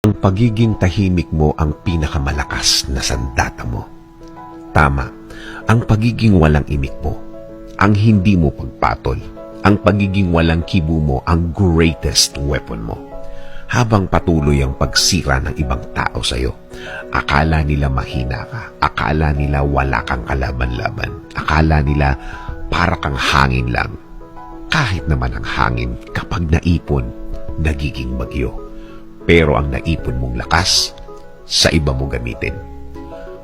Ang pagiging tahimik mo ang pinakamalakas na sandata mo. Tama, ang pagiging walang imik mo, ang hindi mo pagpatol, ang pagiging walang kibo mo ang greatest weapon mo. Habang patuloy ang pagsira ng ibang tao sa iyo, akala nila mahina ka, akala nila wala kang kalaban-laban, akala nila para kang hangin lang. Kahit naman ang hangin kapag naipon, nagiging bagyo. Pero ang naipon mong lakas, sa iba mo gamitin.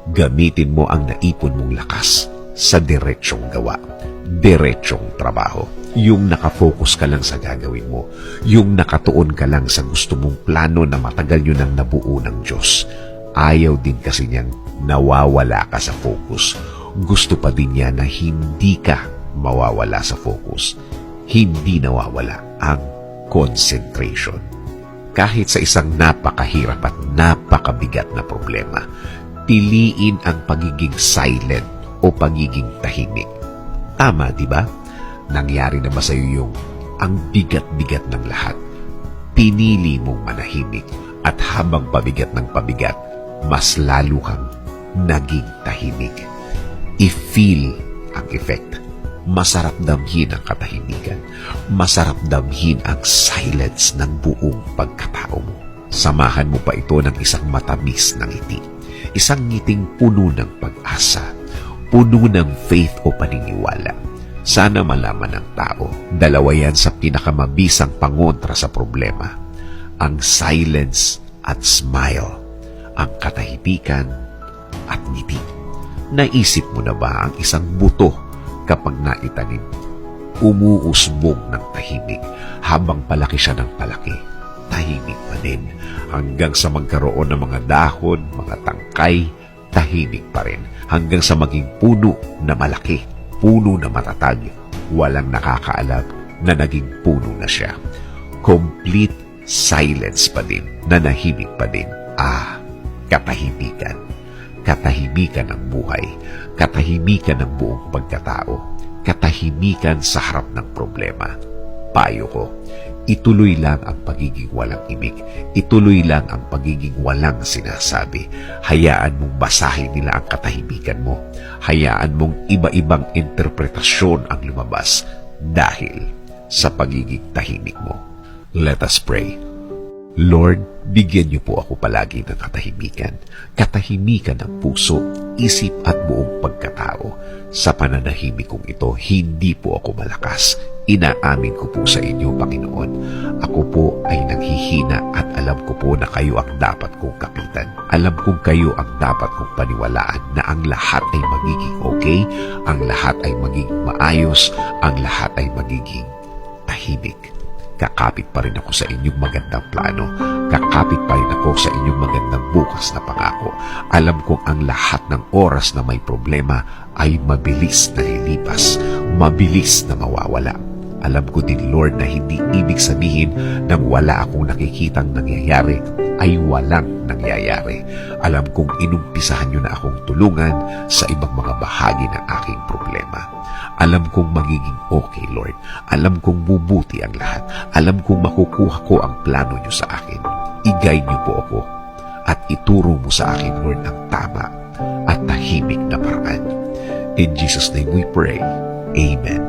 Gamitin mo ang naipon mong lakas sa diretsyong gawa, diretsyong trabaho. Yung nakafocus ka lang sa gagawin mo, yung nakatuon ka lang sa gusto mong plano na matagal nyo nang nabuo ng Diyos. Ayaw din kasi niyang nawawala ka sa focus. Gusto pa din niya na hindi ka mawawala sa focus. Hindi nawawala ang concentration. Kahit sa isang napakahirap at napakabigat na problema, piliin ang pagiging silent o pagiging tahimik. Tama, di ba? Nangyari na ba sa iyo yung ang bigat-bigat ng lahat? Pinili mong manahimik at habang pabigat ng pabigat, mas lalo kang naging tahimik. I-feel ang effect. Masarap damhin ang katahimikan. Masarap damhin ang silence ng buong pagkatao mo. Samahan mo pa ito ng isang matamis na ngiti. Isang ngiting puno ng pag-asa, puno ng faith o paniniwala. Sana malaman ng tao, dalawa yan sa pinakamabisang pangontra sa problema. Ang silence at smile, ang katahimikan at ngiti. Naisip mo na ba ang isang buto kapag naitanim? Umuusbong ng tahimik habang palaki siya ng palaki. Tahimik pa din hanggang sa magkaroon ng mga dahon, mga tangkay, tahimik pa rin hanggang sa maging puno na malaki, puno na matatag, walang nakakaalam na naging puno na siya. Complete silence pa din, nanahimik pa din. Katahimikan. Katahimikan ng buhay, katahimikan ng buong pagkatao, katahimikan sa harap ng problema. Payo ko, ituloy lang ang pagiging walang imik, ituloy lang ang pagiging walang sinasabi. Hayaan mong basahin nila ang katahimikan mo, hayaan mong iba-ibang interpretasyon ang lumabas dahil sa pagiging tahimik mo. Let us pray. Lord, bigyan niyo po ako palagi ng katahimikan. Katahimikan ng puso, isip at buong pagkatao. Sa pananahimik kong ito, hindi po ako malakas. Inaamin ko po sa inyo, Panginoon. Ako po ay nanghihina at alam ko po na kayo ang dapat kong kapitan. Alam kong kayo ang dapat kong paniwalaan na ang lahat ay magiging okay, ang lahat ay magiging maayos, ang lahat ay magiging tahimik. Kakapit pa rin ako sa inyong magandang plano. Kakapit pa rin ako sa inyong magandang bukas na pangako. Alam kong ang lahat ng oras na may problema ay mabilis na lilipas, mabilis na mawawala. Alam ko din, Lord, na hindi ibig sabihin na wala akong nakikitang nangyayari ay walang nangyayari. Alam kong inumpisahan niyo na akong tulungan sa ibang mga bahagi ng aking problema. Alam kong magiging okay, Lord. Alam kong bubuti ang lahat. Alam kong makukuha ko ang plano niyo sa akin. I-guide niyo po ako at ituro mo sa akin, Lord, ang tama at tahimik na paraan. In Jesus' name we pray. Amen.